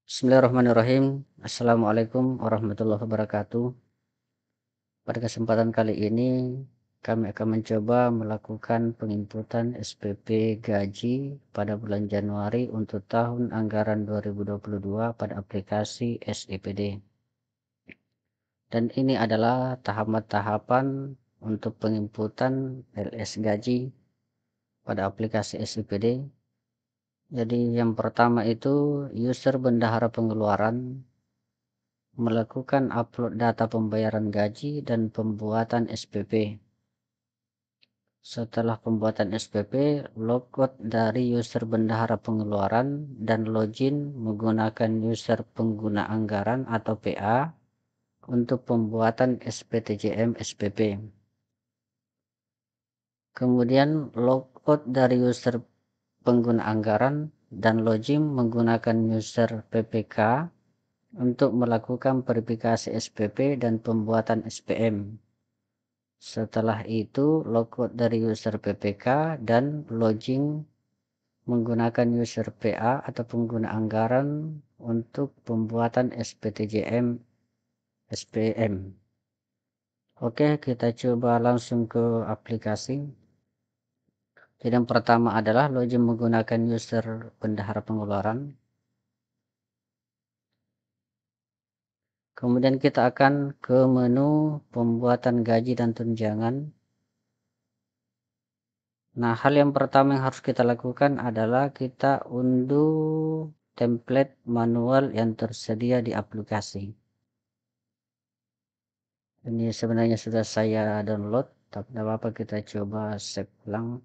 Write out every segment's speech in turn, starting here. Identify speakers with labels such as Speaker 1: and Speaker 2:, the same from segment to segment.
Speaker 1: Bismillahirrahmanirrahim. Assalamualaikum warahmatullahi wabarakatuh. Pada kesempatan kali ini, kami akan mencoba melakukan penginputan SPP gaji pada bulan Januari untuk tahun anggaran 2022 pada aplikasi SIPD. Dan ini adalah tahapan-tahapan untuk penginputan LS gaji pada aplikasi SIPD. Jadi yang pertama itu user bendahara pengeluaran melakukan upload data pembayaran gaji dan pembuatan SPP. Setelah pembuatan SPP, logout dari user bendahara pengeluaran dan login menggunakan user pengguna anggaran atau PA untuk pembuatan SPTJM SPP. Kemudian logout dari user pengguna anggaran dan login menggunakan user PPK untuk melakukan verifikasi SPP dan pembuatan SPM. Setelah itu, logout dari user PPK dan login menggunakan user PA atau pengguna anggaran untuk pembuatan SPTJM SPM. Oke, kita coba langsung ke aplikasi. Jadi yang pertama adalah login menggunakan user bendahara pengeluaran. Kemudian kita akan ke menu pembuatan gaji dan tunjangan. Nah, hal yang pertama yang harus kita lakukan adalah kita unduh template manual yang tersedia di aplikasi. Ini sebenarnya sudah saya download, tapi tidak apa-apa, kita coba save ulang.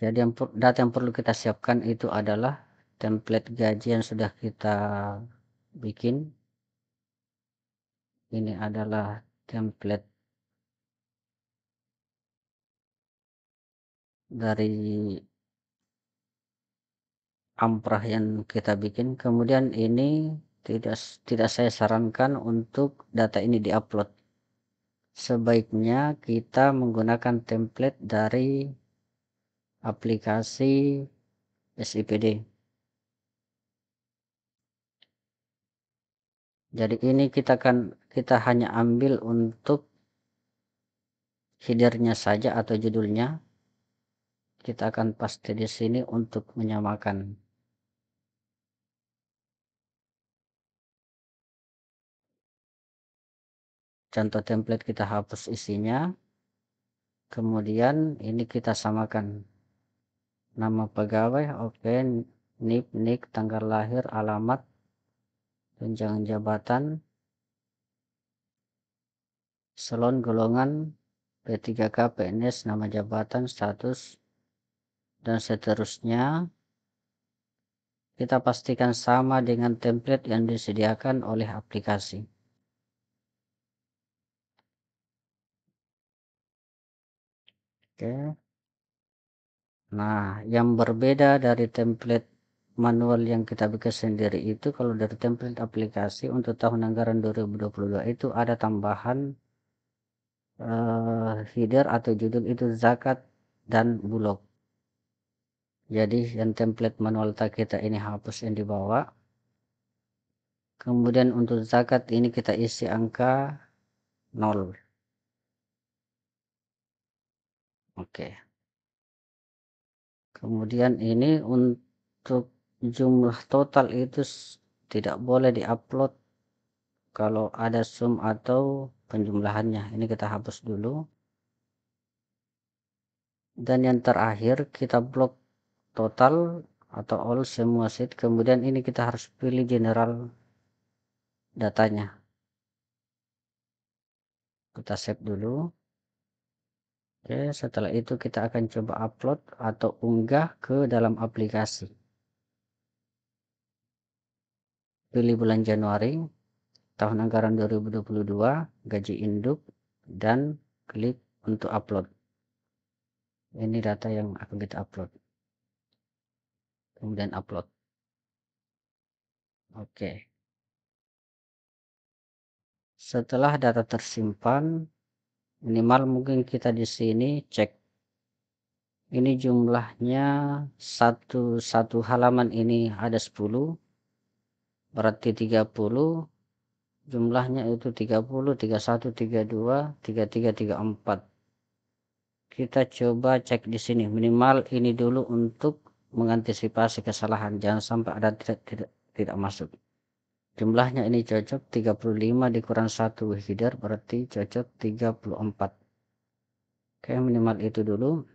Speaker 1: Jadi data yang perlu kita siapkan itu adalah template gaji yang sudah kita bikin. Ini adalah template dari amprah yang kita bikin. Kemudian ini tidak saya sarankan untuk data ini diupload. Sebaiknya kita menggunakan template dari aplikasi SIPD. Jadi ini kita hanya ambil untuk headernya saja atau judulnya. Kita akan paste di sini untuk menyamakan. Contoh template kita hapus isinya. Kemudian ini kita samakan. Nama pegawai, oke, NIP, NIK, tanggal lahir, alamat, tunjangan jabatan, salon golongan, P3K, PNS, nama jabatan, status, dan seterusnya. Kita pastikan sama dengan template yang disediakan oleh aplikasi. Oke. Nah, yang berbeda dari template manual yang kita bikin sendiri itu, kalau dari template aplikasi untuk tahun anggaran 2022 itu ada tambahan header atau judul itu zakat dan bulog. Jadi yang template manual kita ini hapus yang di bawah. Kemudian untuk zakat ini kita isi angka 0. Oke. Kemudian ini untuk jumlah total itu tidak boleh diupload kalau ada sum atau penjumlahannya. Ini kita hapus dulu. Dan yang terakhir kita blok total atau all semua sheet. Kemudian ini kita harus pilih general datanya. Kita save dulu. Oke, setelah itu kita akan coba upload atau unggah ke dalam aplikasi. Pilih bulan Januari, tahun anggaran 2022, gaji induk, dan klik untuk upload. Ini data yang akan kita upload. Kemudian upload. Oke. Setelah data tersimpan, minimal mungkin kita di sini cek Ini jumlahnya satu halaman ini ada 10, berarti 30. Jumlahnya itu 30, 31, 32, 33, 34. Kita coba cek di sini. Minimal ini dulu untuk mengantisipasi kesalahan. Jangan sampai ada tidak masuk. Jumlahnya ini cocok. 35 dikurang 1 header berarti cocok 34. Oke, minimal itu dulu.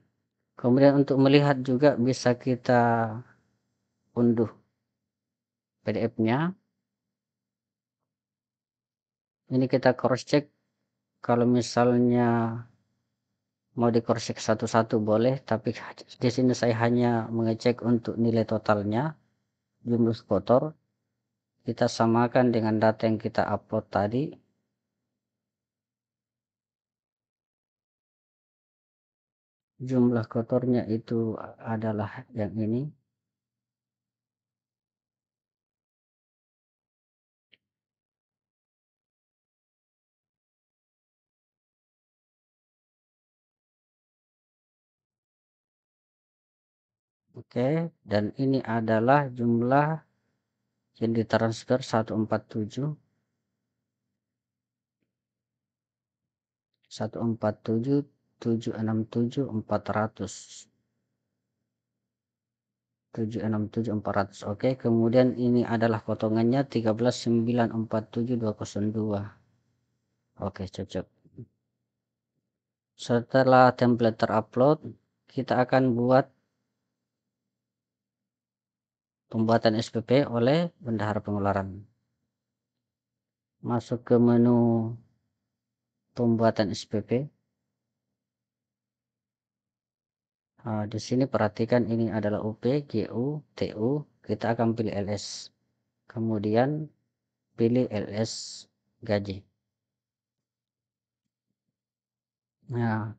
Speaker 1: Kemudian untuk melihat juga bisa kita unduh PDF-nya. Ini kita cross check. Kalau misalnya mau di cross check satu-satu boleh, tapi di sini saya hanya mengecek untuk nilai totalnya, jumlah kotor. Kita samakan dengan data yang kita upload tadi. Jumlah kotornya itu adalah yang ini. Oke, dan ini adalah jumlah yang ditransfer 147 767 400 767 400. Oke, kemudian ini adalah potongannya 13.947.202. Oke, cocok. Setelah template terupload, kita akan buat pembuatan SPP oleh bendahara pengeluaran. Masuk ke menu pembuatan SPP. Nah, di sini perhatikan ini adalah UP, GU, TU. Kita akan pilih LS. Kemudian pilih LS gaji. Nah,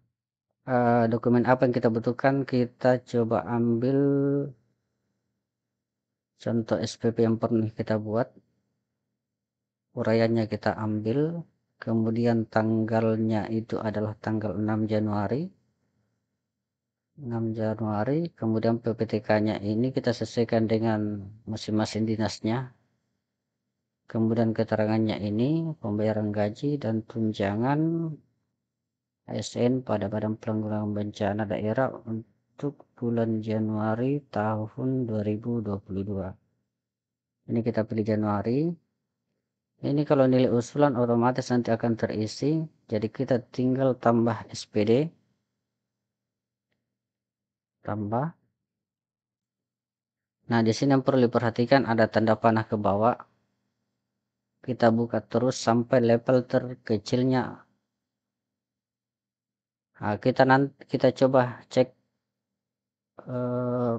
Speaker 1: dokumen apa yang kita butuhkan? Kita coba ambil contoh SPP yang pernah kita buat. Uraiannya kita ambil. Kemudian tanggalnya itu adalah tanggal 6 Januari. 6 Januari. Kemudian PPTK-nya ini kita sesuaikan dengan masing-masing dinasnya. Kemudian keterangannya ini pembayaran gaji dan tunjangan ASN pada Badan Penanggulangan Bencana Daerah untuk bulan Januari tahun 2022. Ini kita pilih Januari. Ini kalau nilai usulan otomatis nanti akan terisi. Jadi kita tinggal tambah SPD. Tambah. Nah, di sini yang perlu diperhatikan ada tanda panah ke bawah. Kita buka terus sampai level terkecilnya. Nah, kita coba cek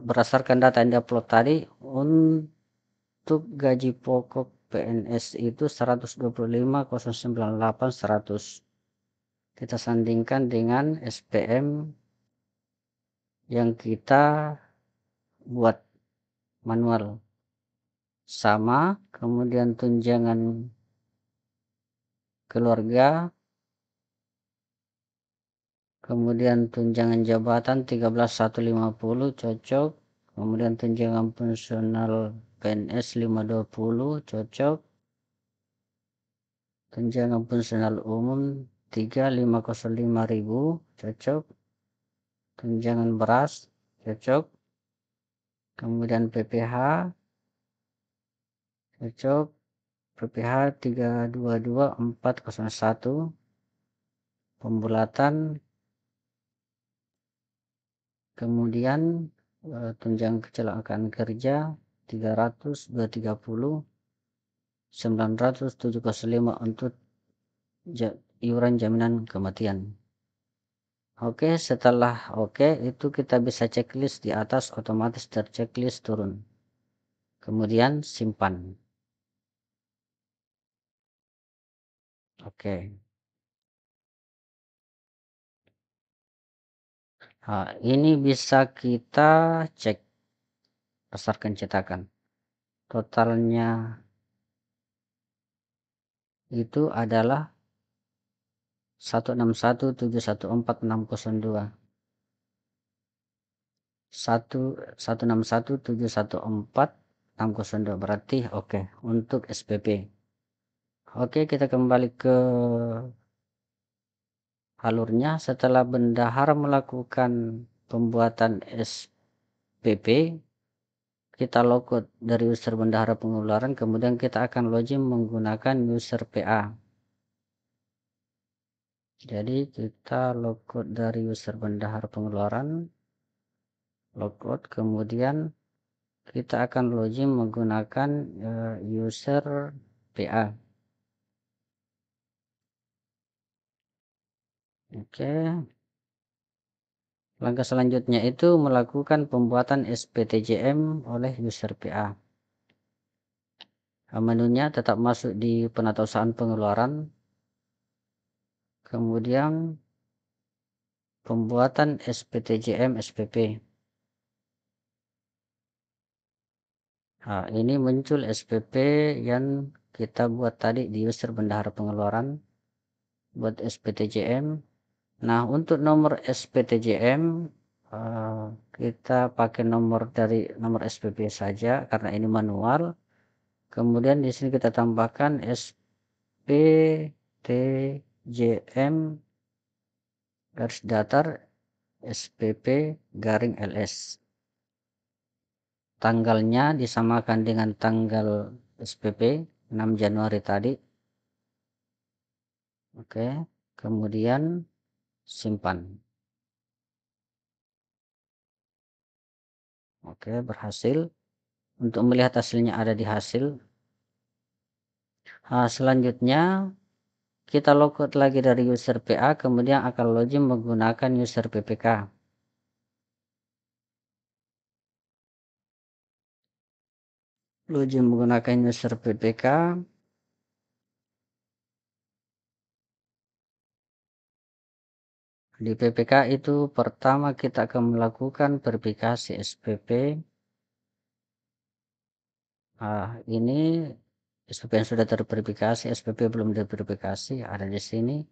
Speaker 1: berdasarkan data yang diupload tadi. Untuk gaji pokok PNS itu 125.098.100. Kita sandingkan dengan SPM yang kita buat manual. Sama, kemudian tunjangan keluarga, kemudian tunjangan jabatan 13.150 cocok, kemudian tunjangan fungsional PNS 520 cocok, tunjangan fungsional umum 3.505.000 cocok, tunjangan beras cocok, kemudian PPH cocok, PPH 322401, pembulatan, kemudian tunjangan kecelakaan kerja 300, 230, 975 untuk iuran jaminan kematian. Oke, setelah oke itu kita bisa checklist di atas, otomatis terchecklist turun. Kemudian simpan. Oke. Nah, ini bisa kita cek berdasarkan cetakan. Totalnya itu adalah 161.714.602. 1617114 berarti oke untuk SPP. Oke, kita kembali ke alurnya. Setelah bendahara melakukan pembuatan SPP, kita logout dari user bendahara pengeluaran, kemudian kita akan login menggunakan user PA. Jadi kita logout dari user bendahara pengeluaran, logout, kemudian kita akan login menggunakan user PA. Oke, langkah selanjutnya itu melakukan pembuatan SPTJM oleh user PA. Menunya tetap masuk di penatausahaan pengeluaran, kemudian pembuatan SPTJM SPP. Nah, ini muncul SPP yang kita buat tadi di user bendahara pengeluaran buat SPTJM. Nah, untuk nomor SPTJM kita pakai nomor dari nomor SPP saja karena ini manual. Kemudian di sini kita tambahkan SPTJM garis datar SPP garing LS. Tanggalnya disamakan dengan tanggal SPP 6 Januari tadi. Oke, kemudian simpan. Oke, berhasil. Untuk melihat hasilnya ada di hasil. Nah, selanjutnya kita logout lagi dari user PA, kemudian akan login menggunakan user PPK. Login menggunakan user PPK. Di PPK itu pertama kita akan melakukan verifikasi SPP. Nah, ini SPP yang sudah terverifikasi, SPP belum diverifikasi, ada di sini.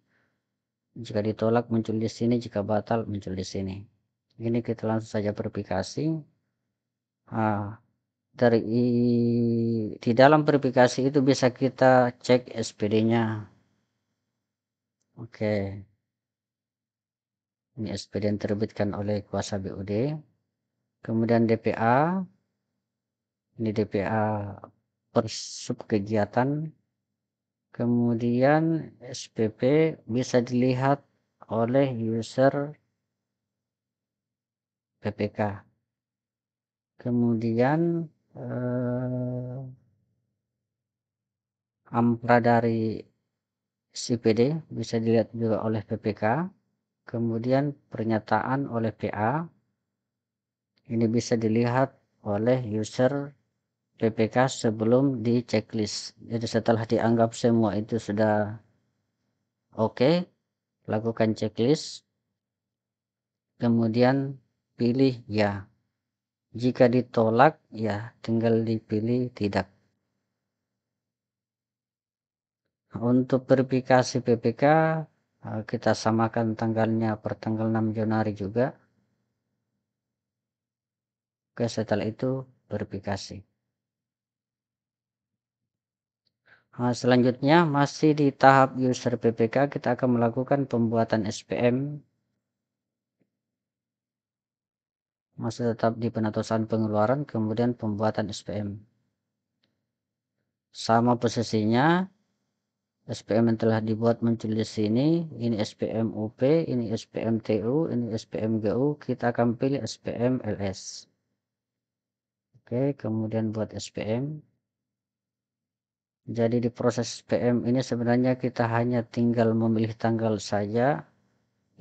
Speaker 1: Jika ditolak muncul di sini, jika batal muncul di sini. Ini kita langsung saja verifikasi. Nah, di dalam verifikasi itu bisa kita cek SPD-nya. Oke. Ini SPD yang terbitkan oleh kuasa BUD. Kemudian DPA. Ini DPA per subkegiatan. Kemudian SPP bisa dilihat oleh user PPK. Kemudian ampra dari CPD bisa dilihat juga oleh PPK. Kemudian pernyataan oleh PA ini bisa dilihat oleh user PPK sebelum di checklist. Jadi setelah dianggap semua itu sudah oke, lakukan checklist, kemudian pilih ya. Jika ditolak ya tinggal dipilih tidak. Untuk verifikasi PPK kita samakan tanggalnya per tanggal 6 Januari juga. Oke, setelah itu verifikasi. Nah, selanjutnya masih di tahap user PPK kita akan melakukan pembuatan SPM. Masih tetap di penatausahaan pengeluaran, kemudian pembuatan SPM. Sama posisinya, SPM yang telah dibuat muncul di sini. Ini SPM UP, ini SPM TU, ini SPM GU. Kita akan pilih SPM LS. Oke, kemudian buat SPM. Jadi di proses SPM ini sebenarnya kita hanya tinggal memilih tanggal saja.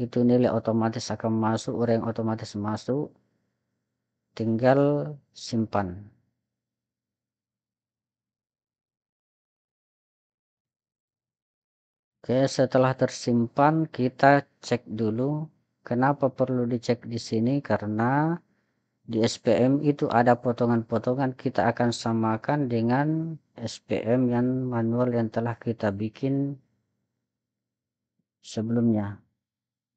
Speaker 1: Itu nilai otomatis akan masuk, orang otomatis masuk. Tinggal simpan. Oke, setelah tersimpan kita cek dulu. Kenapa perlu dicek di sini? Karena di SPM itu ada potongan-potongan, kita akan samakan dengan SPM yang manual yang telah kita bikin sebelumnya.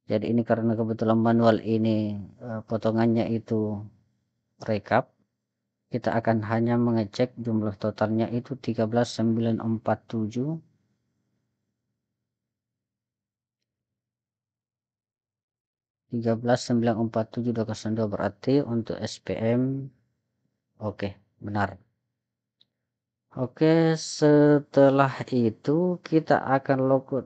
Speaker 1: Jadi ini karena kebetulan manual ini potongannya itu rekap, kita akan hanya mengecek jumlah totalnya itu 13.947. 13.947 berarti untuk SPM oke, benar. Oke, setelah itu kita akan logout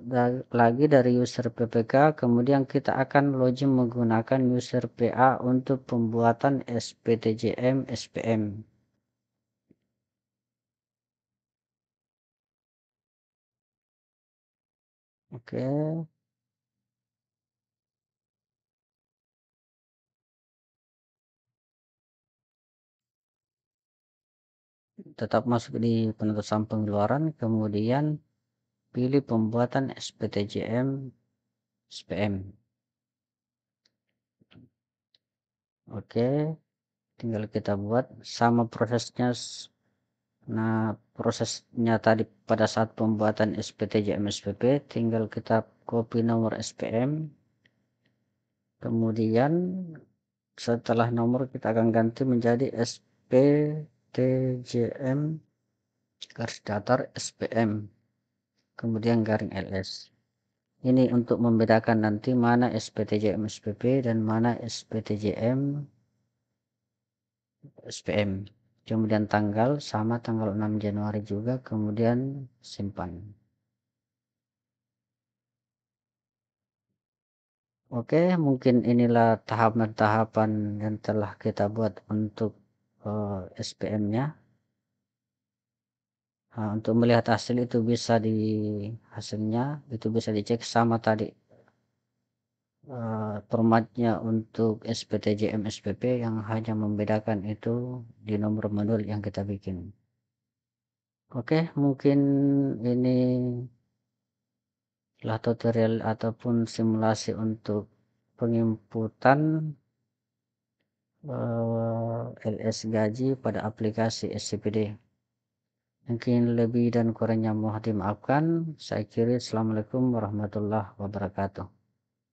Speaker 1: lagi dari user PPK, kemudian kita akan login menggunakan user PA untuk pembuatan SPTJM SPM. Oke, tetap masuk di penutusan pengeluaran, kemudian pilih pembuatan SPTJM SPM. Oke, tinggal kita buat sama prosesnya. Nah, prosesnya tadi pada saat pembuatan SPTJM SPP, tinggal kita copy nomor SPM, kemudian setelah nomor kita akan ganti menjadi SPTJM garis datar SPM, kemudian garing LS. Ini untuk membedakan nanti mana SPTJM SPP dan mana SPTJM SPM. Kemudian tanggal sama tanggal 6 Januari juga, kemudian simpan. Oke, mungkin inilah tahapan-tahapan yang telah kita buat untuk SPM-nya. Nah, untuk melihat hasil itu bisa di hasilnya itu bisa dicek sama tadi formatnya untuk SPTJM SPP yang hanya membedakan itu di nomor modul yang kita bikin. Oke, mungkin ini lah tutorial ataupun simulasi untuk penginputan LS gaji pada aplikasi SCPD. Mungkin lebih dan kurangnya mohon dimaafkan. Saya kira Assalamualaikum warahmatullahi wabarakatuh.